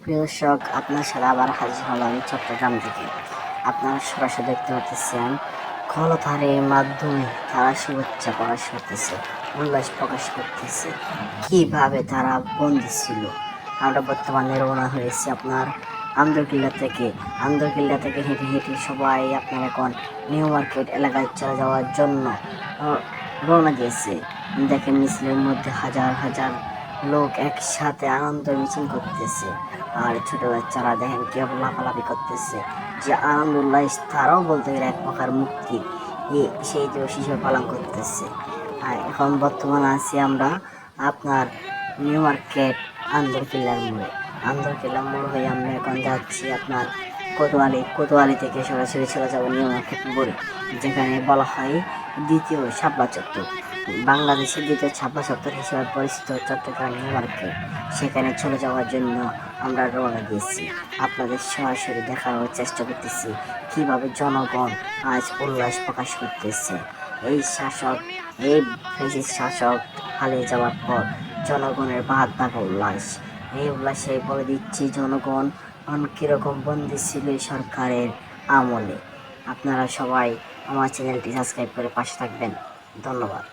প্রিয় দর্শক, আপনার সাথে আবার হাজির হলাম চট্টগ্রাম থেকে। আপনারা সরাসরি দেখতে পাচ্ছেন কলতারের মাধ্যমে তারা শুভেচ্ছা প্রকাশ করতেছে, উল্লাস প্রকাশ করতেছে, কিভাবে তারা বন্দী ছিল। আমরা বর্তমানে রওনা হয়েছি আপনার আন্দরকিল্লা থেকে হেঁটে হেঁটে সবাই আপনার এখন নিউ মার্কেট এলাকায় চলে যাওয়ার জন্য রওনা দিয়েছে। দেখেন মিছিলের মধ্যে হাজার হাজার লোক একসাথে আনন্দ মিছিল করতেছে, আর ছোট বাচ্চারা দেখেন কেউ লাফালাফি করতেছে, যে আনন্দ উল্লাস তারাও বলতে গেলে এক প্রকার মুক্তি সেই দিবস হিসেবে পালন করতেছে। আর এখন বর্তমানে আছি আমরা আপনার নিউ মার্কেট আন্দরকিল্লার মোড় হয়ে আমরা এখন যাচ্ছি আপনার কোতোয়ালি থেকে সরাসরি চলে যাবো নিউ মার্কেট মোড়ে, যেখানে বলা হয় দ্বিতীয় শাপলা চত্বর, বাংলাদেশের দ্বিতীয় শাপলা চত্বর হিসেবে পরিচিত চট্টগ্রাম নিউ মার্কেট। সেখানে চলে যাওয়ার জন্য আমরা রওনা দিয়েছি। আপনাদের সরাসরি দেখার চেষ্টা করতেছি কিভাবে জনগণ আজ উল্লাস প্রকাশ করতেছে। এই শাসক পালিয়ে যাওয়ার পর জনগণের ভাগ উল্লাস, এই উল্লাসে বলে দিচ্ছি জনগণ কিরকম বন্দী ছিল সরকারের আমলে। আপনারা সবাই আমার চ্যানেলটি সাবস্ক্রাইব করে পাশে থাকবেন। ধন্যবাদ।